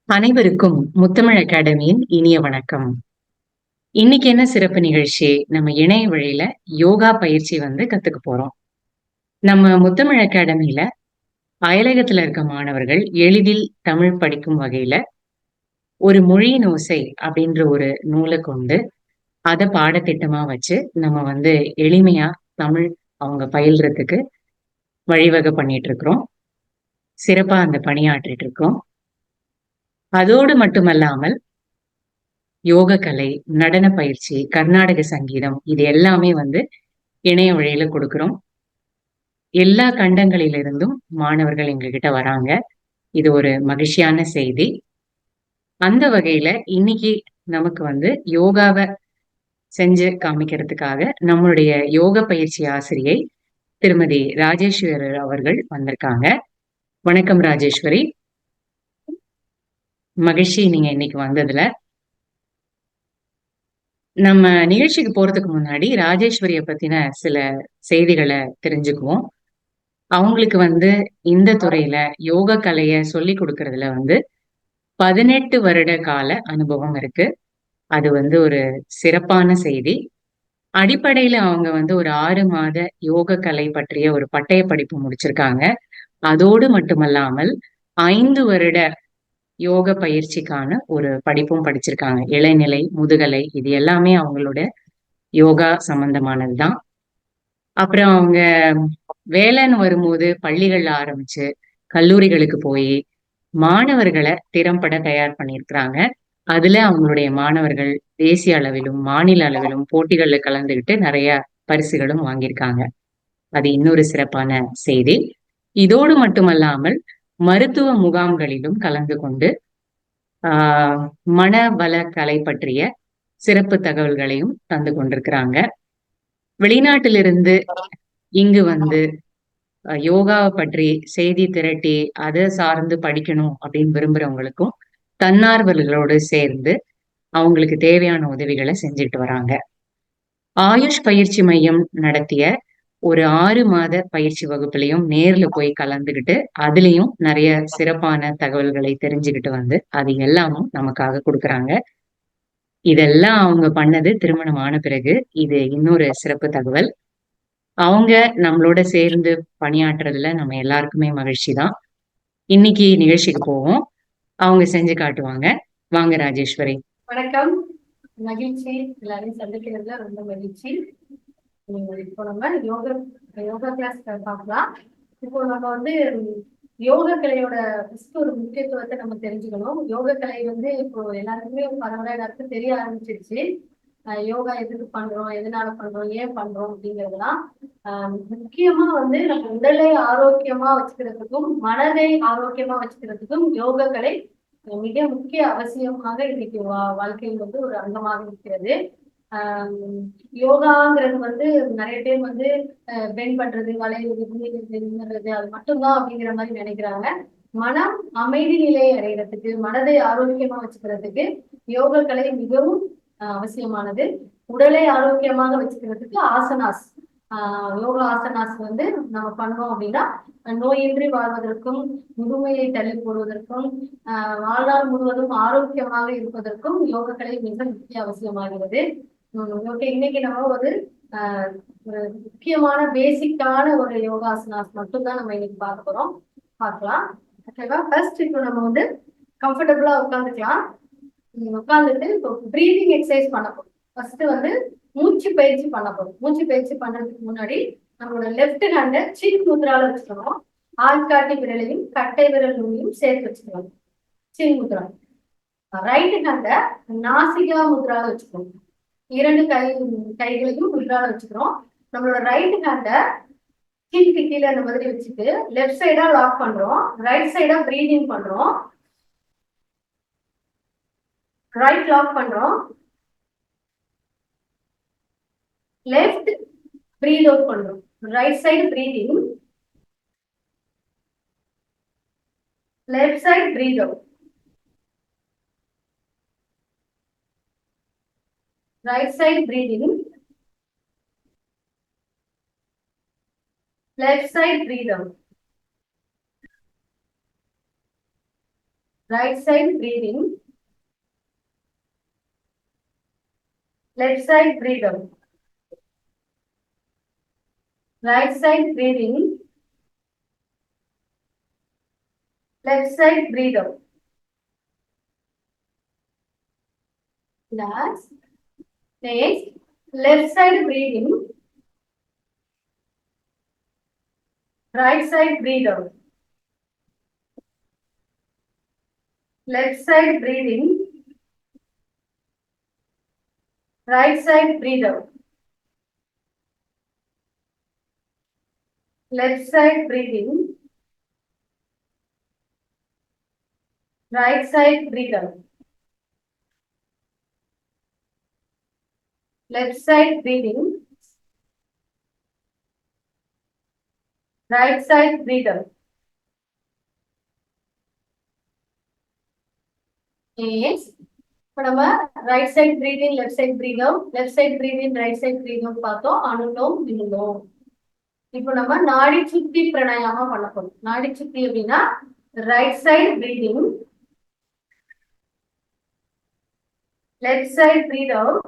அனைவருக்கும் முத்தமிழ் அகாடமியின் இனிய வணக்கம். இன்னைக்கு என்ன சிறப்பு நிகழ்ச்சி? நம்ம இணைய வழியில யோகா பயிற்சி கத்துக்க போறோம். நம்ம முத்தமிழ் அகாடமியில அயலகத்துல இருக்க மாணவர்கள் எளிதில் தமிழ் படிக்கும் வகையில ஒரு மொழியின் ஓசை அப்படின்ற ஒரு நூலை கொண்டு அதை பாடத்திட்டமா வச்சு நம்ம எளிமையா தமிழ் அவங்க பயில்றதுக்கு வழிவகை பண்ணிட்டு இருக்கிறோம். சிறப்பா அந்த பணியாற்றிட்டு இருக்கோம். அதோடு மட்டுமல்லாமல் யோக கலை, நடன பயிற்சி, கர்நாடக சங்கீதம் இது எல்லாமே இணைய வழியில கொடுக்கிறோம். எல்லா கண்டங்களிலிருந்தும் மாணவர்கள் எங்ககிட்ட வராங்க. இது ஒரு மகிழ்ச்சியான செய்தி. அந்த வகையில இன்னைக்கு நமக்கு யோகாவ செஞ்சு காமிக்கிறதுக்காக நம்மளுடைய யோக பயிற்சி ஆசிரியை திருமதி ராஜேஸ்வரி அவர்கள் வந்திருக்காங்க. வணக்கம் ராஜேஸ்வரி. மகிழ்ச்சி நீங்க இன்னைக்கு வந்ததுல. நம்ம நிகழ்ச்சிக்கு போறதுக்கு முன்னாடி ராஜேஸ்வரிய பத்தின சில செய்திகளை தெரிஞ்சுக்குவோம். அவங்களுக்கு இந்த துறையில யோக கலைய சொல்லி கொடுக்கறதுல 18 வருட கால அனுபவம் இருக்கு. அது ஒரு சிறப்பான செய்தி. அடிப்படையில அவங்க ஒரு 6 மாத யோக கலை பற்றிய ஒரு பட்டய படிப்பு முடிச்சிருக்காங்க. அதோடு மட்டுமல்லாமல் 5 வருட யோக பயிற்சிக்கான ஒரு படிப்பும் படிச்சிருக்காங்க. இளநிலை, முதுகலை இது எல்லாமே அவங்களோட யோகா சம்பந்தமானதுதான். அப்புறம் அவங்க வேலைன்னு வரும்போது பள்ளிகள்ல ஆரம்பிச்சு கல்லூரிகளுக்கு போய் மாணவர்களை திறம்பட தயார் பண்ணியிருக்கிறாங்க. அதுல அவங்களுடைய மாணவர்கள் தேசிய அளவிலும் மாநில அளவிலும் போட்டிகள்ல கலந்துகிட்டு நிறைய பரிசுகளும் வாங்கியிருக்காங்க. அது இன்னொரு சிறப்பான செய்தி. இதோடு மட்டுமல்லாமல் மருத்துவ முகாம்களிலும் கலந்து கொண்டு மனவள கலை பற்றிய சிறப்பு தகவல்களையும் தந்து கொண்டிருக்கிறாங்க. வெளிநாட்டிலிருந்து இங்கு யோகாவை பற்றி செய்தி திரட்டி அதை சார்ந்து படிக்கணும் அப்படின்னு விரும்புறவங்களுக்கும் தன்னார்வலர்களோடு சேர்ந்து அவங்களுக்கு தேவையான உதவிகளை செஞ்சுட்டு வராங்க. ஆயுஷ் பயிற்சி மையம் நடத்திய ஒரு 6 மாத பயிற்சி வகுப்புலையும் நேர்ல போய் கலந்துகிட்டு அதுலயும் நிறைய சிறப்பான தகவல்களை தெரிஞ்சுக்கிட்டு அது எல்லாமும் நமக்காக கொடுக்குறாங்க. இதெல்லாம் அவங்க பண்ணது திருமணம் ஆன பிறகு. இது இன்னொரு சிறப்பு தகவல். அவங்க நம்மளோட சேர்ந்து பணியாற்றுறதுல நம்ம எல்லாருக்குமே மகிழ்ச்சி தான். இன்னைக்கு நிகழ்ச்சிக்கு போவோம். அவங்க செஞ்சு காட்டுவாங்க. வாங்க ராஜேஸ்வரி. வணக்கம். மகிழ்ச்சி, எல்லாரையும் சந்திக்கிறதுல ரொம்ப மகிழ்ச்சி. இப்போ நம்ம யோகா கிளாஸ் பார்க்கலாம். இப்போ நம்ம யோக கலையோட ஒரு முக்கியத்துவத்தை நம்ம தெரிஞ்சுக்கணும். யோக கலை இப்போ எல்லாருக்குமே பரவலா எல்லாருக்கும் தெரிய ஆரம்பிச்சிருச்சு. யோகா எதுக்கு பண்றோம், எதனால பண்றோம், ஏன் பண்றோம் அப்படிங்கிறதுலாம் முக்கியமா நம்ம உடலை ஆரோக்கியமா வச்சுக்கிறதுக்கும் மனதை ஆரோக்கியமா வச்சுக்கிறதுக்கும் யோக கலை மிக முக்கிய அவசியமாக இன்னைக்கு வாழ்க்கையில் ஒரு அங்கமாக இருக்கிறது. யோகாங்கிறது நிறைய பேர் பெண்ட் பண்றது, வளையுறது, அது மட்டும்தான் அப்படிங்கிற மாதிரி நினைக்கிறாங்க. மனம் அமைதி நிலையை அடைகிறதுக்கு, மனதை ஆரோக்கியமா வச்சுக்கிறதுக்கு யோக கலை மிகவும் அவசியமானது. உடலை ஆரோக்கியமாக வச்சுக்கிறதுக்கு ஆசனாஸ், யோகா ஆசனாஸ் நம்ம பண்ணோம் அப்படின்னா நோயின்றி வாழ்வதற்கும் முதுமையை தள்ளி போடுவதற்கும் வாழ்நாள் முழுவதும் ஆரோக்கியமாக இருப்பதற்கும் யோக கலை மிக முக்கிய அவசியமாகிறது. ஓகே, இன்னைக்கு நம்ம ஒரு முக்கியமான பேசிக்கான ஒரு யோகாசனாஸ் மட்டும்தான் நம்ம இன்னைக்கு பார்க்க போறோம். பார்க்கலாம். ஓகேவா? ஃபர்ஸ்ட் இப்போ நம்ம கம்ஃபர்டபுளா உட்காந்துக்கலாம். உட்காந்துட்டு இப்போ பிரீதிங் எக்ஸசைஸ் பண்ண போறோம். ஃபர்ஸ்ட் மூச்சு பயிற்சி பண்ண போறோம். மூச்சு பயிற்சி பண்றதுக்கு முன்னாடி நம்மளோட லெஃப்ட் ஹேண்டை சின் முத்ரால வச்சுக்கணும். ஆள்காட்டி விரலையும் கட்டை விரல் நுனியும் சேர்த்து வச்சுக்கணும். சின் முத்ரா. ரைட் ஹேண்டை நாசிகா முத்ரால வச்சுக்கணும். 2 கைகளையும் முத்ரால வச்சுக்கிறோம். நம்மளோட ரைட் ஹேண்டை கீழ்க்கு கீழே அந்த மாதிரி வச்சுட்டு லெஃப்ட் சைடா லாக் பண்றோம். ரைட் சைடா பிரீதிங் பண்றோம். ரைட் லாக் பண்றோம். லெஃப்ட் பிரீத் அவுட் பண்றோம். Right side breathing, left side breath out. Right side breathing, left side breathe out. right side breathing, left side breathe out, right side breathing, left side breathe out. Last, next, left side breathing, right side breathe out, left side breathing, right side breathe out, left side breathing, right side breathe out, left side breathing, right side breathe out. Yes. இப்போ நம்ம right side breath in left side breath out, left side breath in right side breath out பார்த்தோம். அனுலோம் வினுலோம். இப்போ நம்ம நாடி சுத்தி பிராணாயாமம் பண்ண போறோம். நாடி சுத்தி அப்படின்னா right side breathing, left side breath out,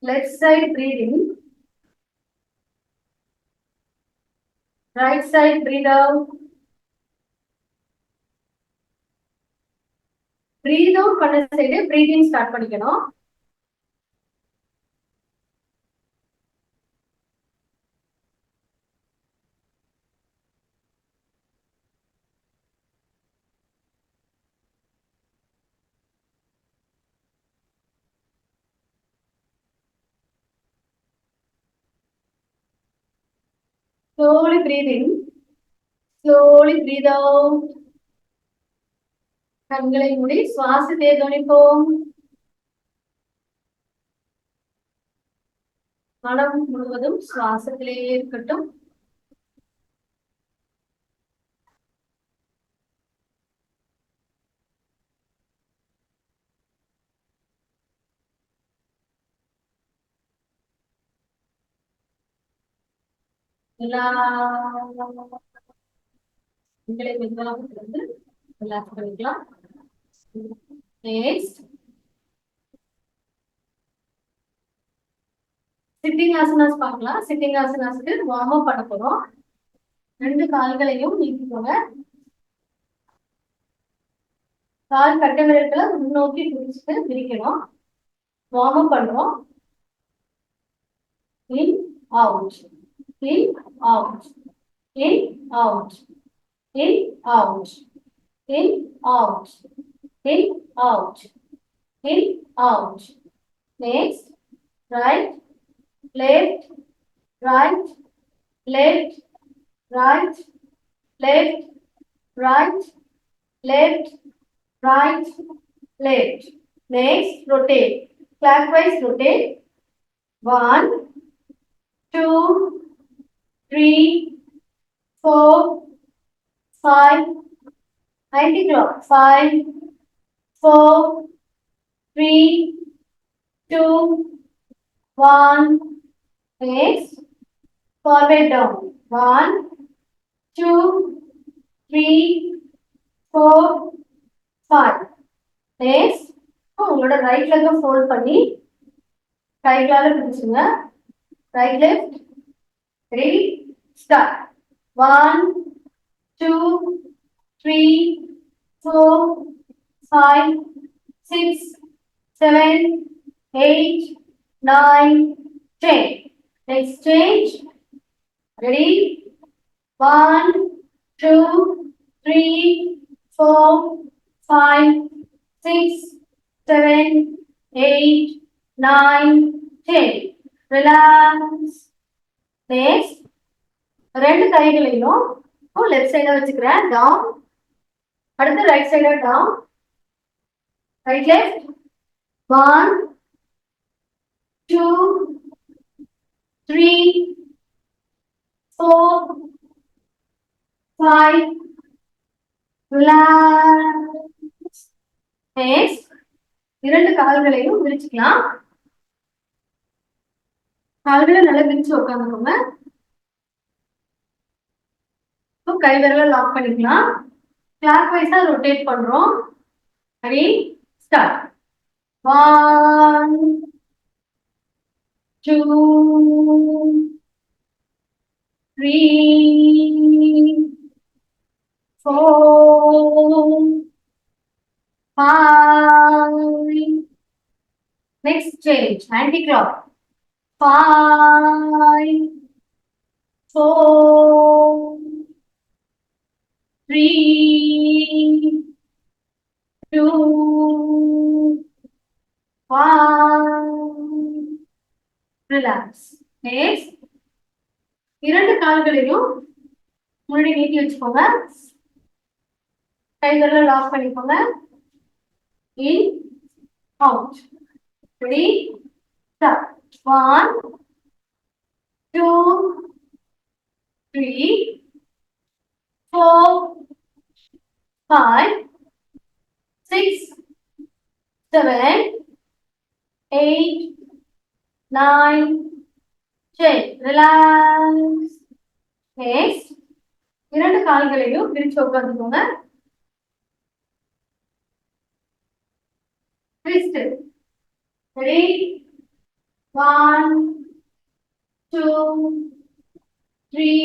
left side breathing, right side breathe out, breathe out பண்ண சைடு breathing ஸ்டார்ட் பண்ணிக்கணும். Slowly breathe in, slowly breathe out. கண்களை மூடி சுவாசத்தை கவனிப்போம். மனம் முழுவதும் சுவாசத்திலேயே இருக்கட்டும். எல்லா கண்களை மெதுவாக திறந்து ரிலாக்ஸ் பண்ணிக்கலாம். நெக்ஸ்ட் சிட்டிங் ஆசனாஸ் பார்க்கலாம். சிட்டிங் ஆசனாஸ்க்கு வார்ம் அப் பண்ண போறோம். ரெண்டு கால்களையும் நீக்கிக்கோங்க. கால் கட்டை விரல்களை முன்னோக்கி குடிச்சிட்டு விரிக்கணும். வார்ம் அப் பண்றோம். In, out, in, out, in, out, in, out, in, out, in, out, in, out. Next, right, left, right, left, right, left, right, left, right, left. Next, rotate. Clockwise rotate. 1, 2, 3, 4, 5. 90 clock. 5, 4, 3, 2, 1. Next, forward down. 1, 2, 3, 4, 5. Next, உங்களோட right லெக்க fold பண்ணி கைகளால பிடிச்சுங்க. Right, left, ready, start. 1, 2, 3, 4, 5, 6, 7, 8, 9, 10. Next change. Ready? 1, 2, 3, 4, 5, 6, 7, 8, 9, 10. Relax. Next, ரெண்டு கைகளையும் left சைடா வச்சுக்கிறேன். Down. அடுத்து right சைடா down. Right left. 1, 2, 3, 4, 5. Relax. Next, இரண்டு கால்களையும் விரிச்சுக்கலாம். கால்களை நல்லா விரிச்சு உட்காந்துக்கோங்க. கை விரல லாக் பண்ணிக்கலாம். கிளாக் வைஸா ரொட்டேட் பண்றோம். Ready start. 1 2 3 4 5. Next change anti-clock. 5 4 3 2 1. Relax. Next. இரண்டு கால்களையும் முன்னாடி நீட்டி வச்சுக்கோங்க. கைகளை லாக் பண்ணிக்கோங்க. In out. Ready start. 1 2 3 4 5 6 7 8 9 10. Relax. Next இரண்டு கால்களையும் பிரிச்சு உட்காந்துக்கோங்க. ட்விஸ்ட். ரெடி 1 2 3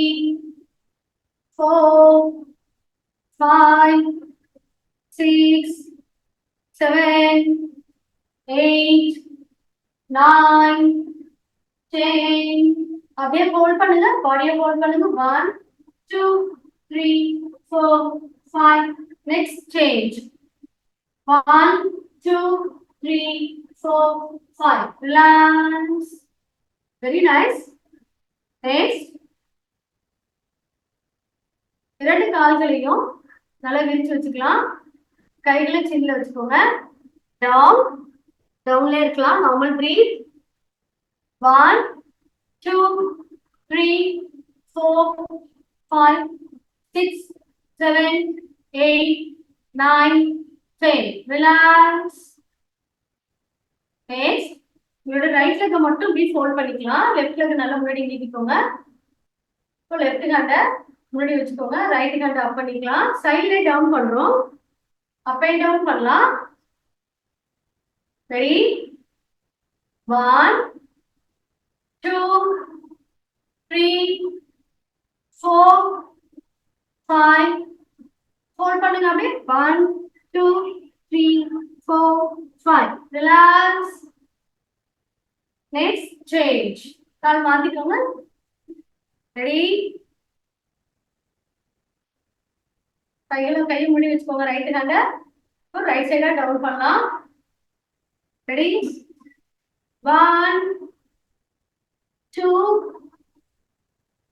4 5 6 7 8 9 10. அப்படியே ஹோல்ட் பண்ணுங்க. பாடியை ஹோல்ட் பண்ணுங்க. 1 2 3 4 5. Next change. 1 2 3 4 5. Relax. Very nice. Next இரண்டு கால்களையும் நல்லா விரிச்சு வச்சுக்கலாம். கைகளை சின்ன வச்சுக்கோங்க. டவுன். டவுன்ல இருக்கலாம். Normal breath. 1 2 3 4 5 6 7 8 9 10. ரிலாக்ஸ். நெக்ஸ்ட் உங்களோட ரைட் லெக்க மட்டும் இப்படி ஃபோல்ட் பண்ணிக்கலாம். லெஃப்ட் லெக் நல்லா முன்னாடி நீட்டிக்கோங்க. இப்போ லெஃப்ட் ஹேண்டை முன்னாடி வச்சுக்கோங்க. ரைட் ஹேண்டை அப் பண்ணிக்கலாம். சைட்ல டவுன் பண்றோம். அப் அண்ட் டவுன் பண்ணலாம். ரெடி 1 2 3 4 5. ஃபோல்ட் பண்ணுங்க. அப்படியே 1 2 3 4 5. ரிலாக்ஸ். Next change. கால் மாத்திக்கோங்க. ரெடி கையை மூடி வச்சுக்கோங்க. ரைட் ஹேண்ட ரைட் சைடா டவுன் பண்ணலாம். ரெடி 1 2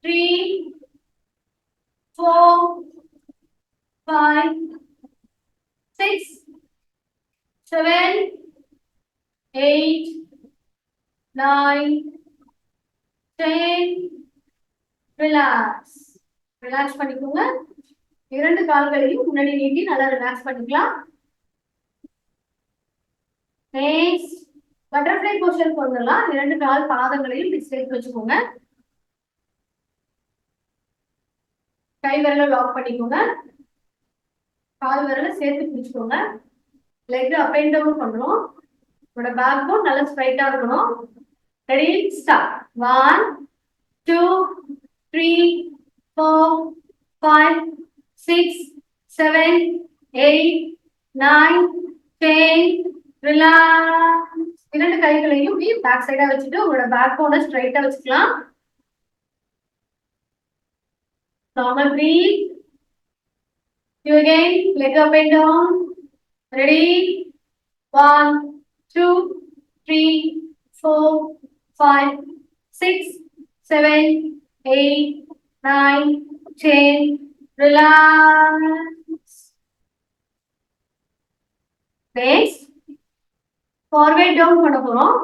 3 4 5 6 7 8 9 10. ரிலாக்ஸ். ரிலாக்ஸ் பண்ணிக்கோங்க. இரண்டு கால்களையும் முன்னாடி நீட்டி நல்லா ரிலாக்ஸ் பண்ணிக்கலாம். நெக்ஸ்ட் பட்டர்ஃப்ளை பொசிஷன் பண்ணலாம். இரண்டு கால் பாதங்களையும் சேர்த்து வச்சுக்கோங்க. கை விரல லாக் பண்ணிக்கோங்க. கால் விரல சேர்த்து பிடிச்சுக்கோங்க. லெக் அப் அண்ட் டவுன் பண்றோம். உங்களோட பேக் போன் நல்லா ஸ்ட்ரைட்டா இருக்கணும். Ready start. 1 2 3 4 5 6 7 8 9 10. ரிலாக்ஸ். இரண்டு கைகளையும் பேக் சைடா வச்சுட்டு உங்களோட பேக் போனை ஸ்ட்ரைட்டா வச்சுக்கலாம். Normal breath. You again leg up and down. Ready 1 2 3 4 5 6 7 8 9 10. Relax. Next forward down பண்ண போறோம்.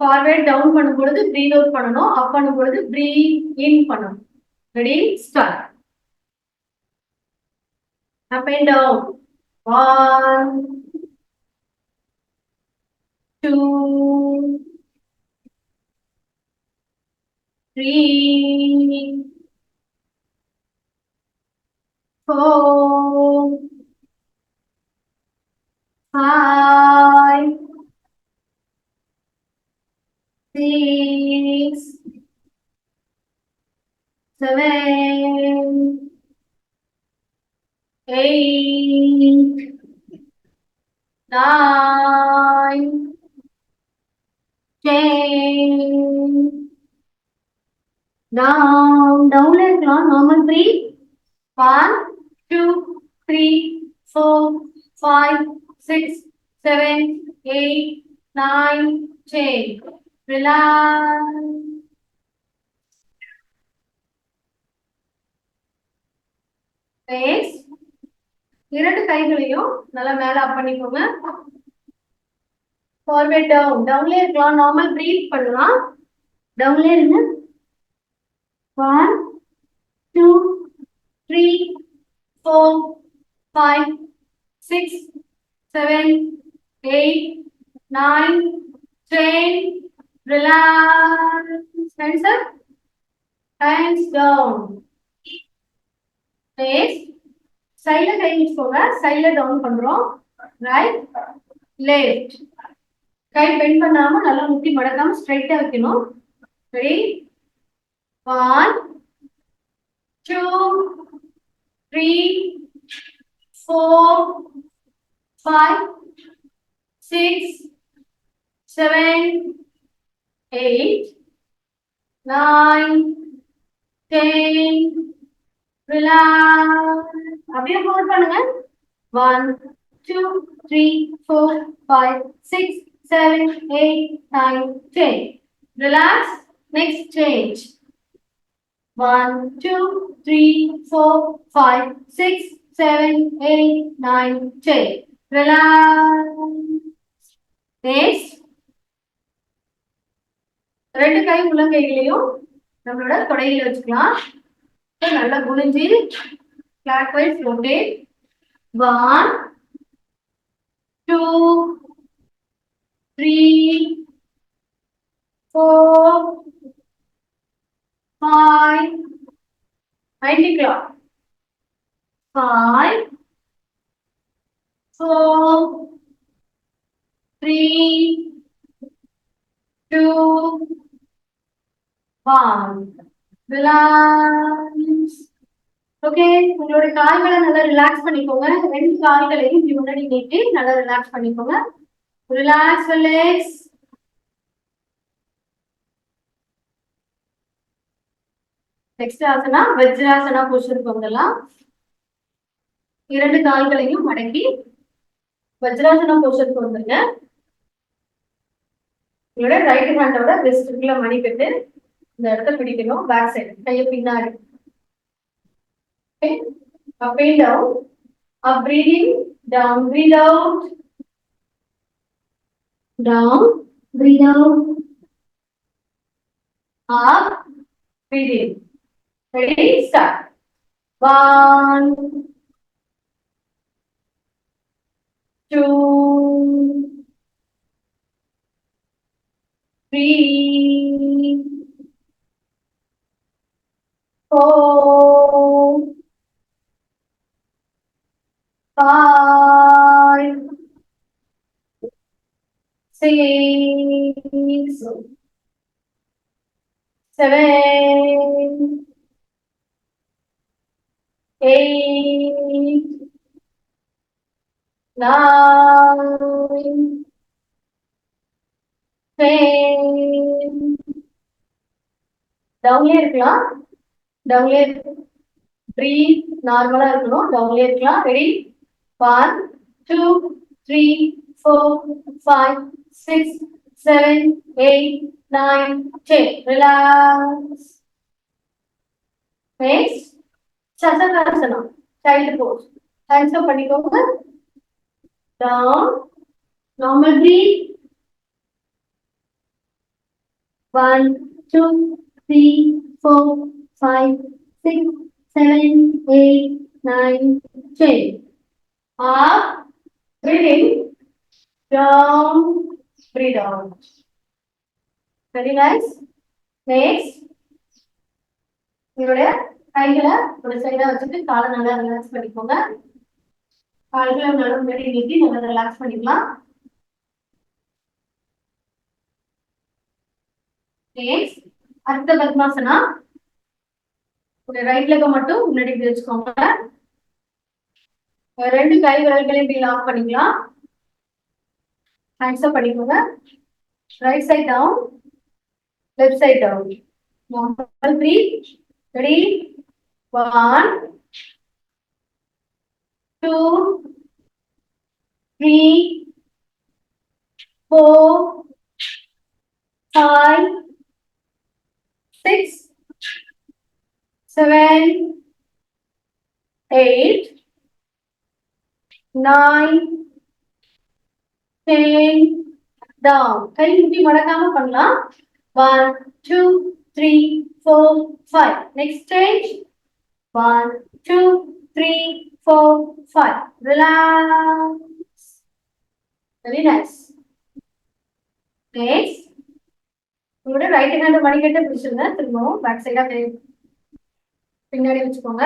forward down பண்ணும் பொழுது breathe out பண்ணணும். up பண்ணும் பொழுது breathe in பண்ணணும். Ready start. Up and down. 1 2 3 4, 5, 6, 7, 8, 9, 10. Down ல இருக்கலாம். normal breathe. 1, 2, 3, 4, 5, 6, 7, 8, 9, 10. Relax. Next. இரண்டு கைகளையும் நல்லா மேல அப் பண்ணிக்கோங்க. Forward down. டவுன்ல இருக்கலாம். normal breathe பண்ணலாம். டவுன்ல இருங்க. 1, 2, 3, 4, 5, 6, 7, 8, 9, 10. Relax. Hands up. Hands down. Next. சைடுல கை வச்சுக்கோங்க. சைடுல டவுன் பண்றோம். Right left. கை பெண்ட் பண்ணாம நல்லா முட்டி மடக்காம ஸ்ட்ரைட்டா வைக்கணும். ரெடி? 1, 2, 3, 4, 5, 6, 7, 8, 9, 10. Relax. அப்படியே ஹோல்ட் பண்ணுங்க. 1, 2, 3, 4, 5, 6, 7, 8, 9, 10. Relax. Next change. 1, 2, 3, 4, 5, 6, 7, 8, 9, 10. Relax. Next. ரெண்டு கை முழங்கைகளையும் நம்மளோட தொடையில வச்சுக்கலாம். நல்லா குனிஞ்சு clockwise rotate. 1, 2, 3, 4, 5. 90 clock. 5, 4, 3, 2, 1. Relax. Okay, உங்களோட கால்களை நல்லா ரிலாக்ஸ் பண்ணிக்கோங்க. ரெண்டு கால்களையும் இப்படி முன்னாடி நீட்டி நல்லா ரிலாக்ஸ் பண்ணிக்கோங்க. Relax legs. Next asana Vajrasana பொசிஷனுக்கு வந்துடலாம். இரண்டு கால்களையும் மடக்கி வஜ்ராசனா பொசிஷனுக்கு வந்துருங்க. உங்களோட ரைட் ஹேண்டோட வெஸ்ட்டுக்குள்ள மணி கட்டு இந்த இடத்த பிடிக்கணும். பேக் சைடு கையை பின்னாடி. Up and down. Up breathing. Down. Breathe out. Down. Breathe out. Up. Breathe in. Ready? Start. 1, 2, 3, 4, 5, 6, 7, 8, 9, 10. டவுன்லயே இருக்கலாம். டவுன்லயே பிரீத் நார்மலா இருக்கணும். டவுன்லயே இருக்கலாம். Ready? 1, 2, 3, 4, 5, 6, 7, 8, 9, 10. Relax. Next. சசகாசனா. Child pose. Hands up பண்ணிக்கோங்க. Down. Normal breathe. 1, 2, 3, 4, 5, 6, 7, 8, 9, 10. Up. Breathe in. Down. Breathe out. Very nice. Next. உங்களுடைய கைகளை ஒரு சைடா வச்சுட்டு காலை நல்லா ரிலாக்ஸ் பண்ணிக்கோங்க. கால்களை நல்லா முன்னாடி நீட்டி நல்லா ரிலாக்ஸ் பண்ணிக்கலாம். அடுத்த பத்மாசனா. ஒரு ரைட் லெக்க மட்டும் முன்னாடி வச்சுக்கோங்க. ரெண்டு கை விரல்களையும் இப்படி லாக் பண்ணிக்கலாம். ஹேண்ட்ஸ் அப் பண்ணிக்கோங்க. Right side down, left side down. Normal breath. Ready? 1 2 3 4 5 6 7 8 9 10 down. கை முட்டி மடக்காம பண்ணலாம். 1 2 3 4 5. Next stage. 1 2 3 4 5. Relax. Very nice. Next. உங்களோட ரைட் ஹேண்ட் மணிக்கட்டை பிடிச்சிருங்க. திரும்பவும் பேக் சைடா பின்னாடி வச்சுக்கோங்க.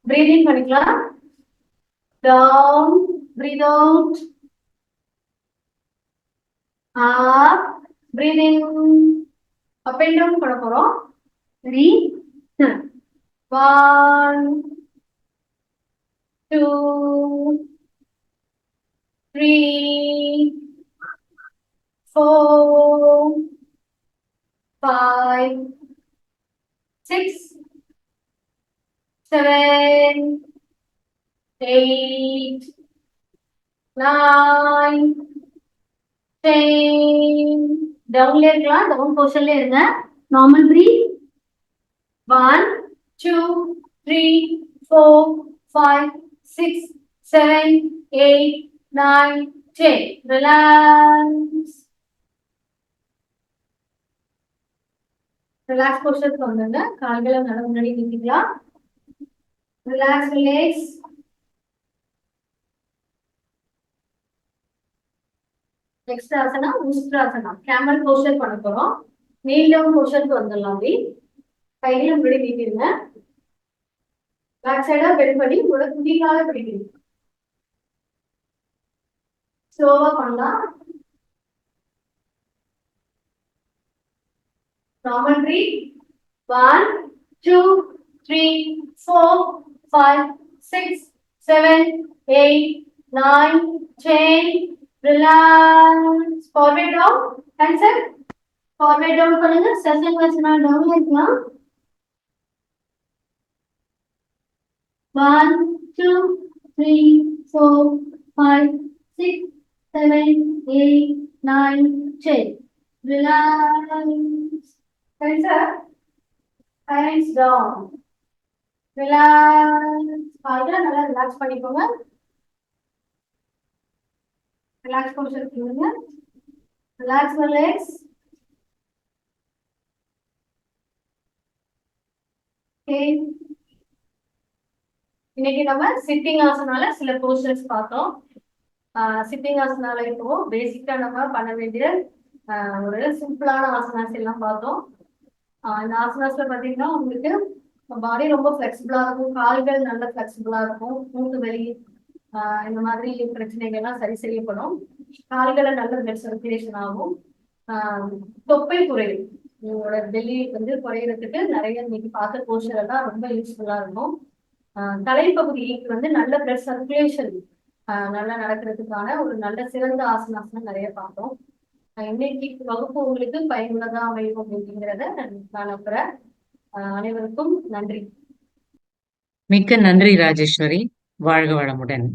பிரீதிங் பண்ணிக்கலாம். Down, breathe out. Up, breathe in. Up and down பண்ண போறோம். Ready? 1 2 3 4 5 6 7 8 9 10. டவுன்ல இருக்கலாம். டவுன் பொசிஷன்ல இருங்க. Normal breath. 1 2 3 4 5 6 7 8 9 10. ரிலாக்ஸ். ரிலாக்ஸ் பொசிஷனுக்கு வந்துங்க. கால்களை நல்லா முன்னாடி நீட்டிக்கலாம். Relax relax. Next asana Ustrasana. Camel posture பண்ண போறோம். நீல் டவுன் போஸ்டருக்கு வந்துடலாம். கையில முன்னாடி நீட்டிருங்க. பேக் சைடா பெண்ட் பண்ணி உங்களோட குதிகால பிடிக்கிறீங்க. ஸ்லோவா பண்ணலாம். Normal breath. 1 2 3 4 5 6 7 8 9 10. Relax. Forward down. Hands up. Forward down பண்ணுங்க. சசங்காசனா டவுன்ல இருக்கலாம். 1 2 3 4 5 6 7 8 9 10. Relax. Hands up. Hands down. Relax. கால்களை நல்லா ரிலாக்ஸ் பண்ணிக்கோங்க. ரிலாக்ஸ் பொசிஷன் கொடுங்க. Relax your legs. Okay. இன்னைக்கு நம்ம சிட்டிங் ஆசனால சில போஸ்டர்ஸ் பார்த்தோம். சிட்டிங் ஆசனால இப்போ பேசிக்கா நம்ம பண்ண வேண்டிய ஒரு சிம்பிளான ஆசனாஸ் எல்லாம் பார்த்தோம். இந்த ஆசனாஸ்ல பாத்தீங்கன்னா உங்களுக்கு பாடி ரொம்ப ஃபிளெக்சிபிளா இருக்கும். கால்கள் நல்ல ஃபிளெக்சிபிளா இருக்கும். மூட்டு வெளி இந்த மாதிரி பிரச்சனைகள்லாம் சரி செய்யப்படும். கால்களை நல்ல பிளட் சர்க்குலேஷன் ஆகும். தொப்பை குறையும். உங்களோட வெளி வந்து குறையறதுக்கு நிறைய இன்னைக்கு பார்த்த போஸ்டர் எல்லாம் ரொம்ப யூஸ்ஃபுல்லா இருக்கும். தலைப்பகுதிக்கு வந்து நல்ல பிளட் சர்க்குலேஷன் நல்லா நடக்கிறதுக்கான ஒரு நல்ல சிறந்த ஆசனாசனம் நிறைய பார்த்தோம். இன்னைக்கு வகுப்பு உங்களுக்கு பயனுள்ளதா அமையும் அப்படிங்கிறத நான் நம்புறேன். அனைவருக்கும் நன்றி. மிக்க நன்றி ராஜேஸ்வரி. வாழ்க வளமுடன்.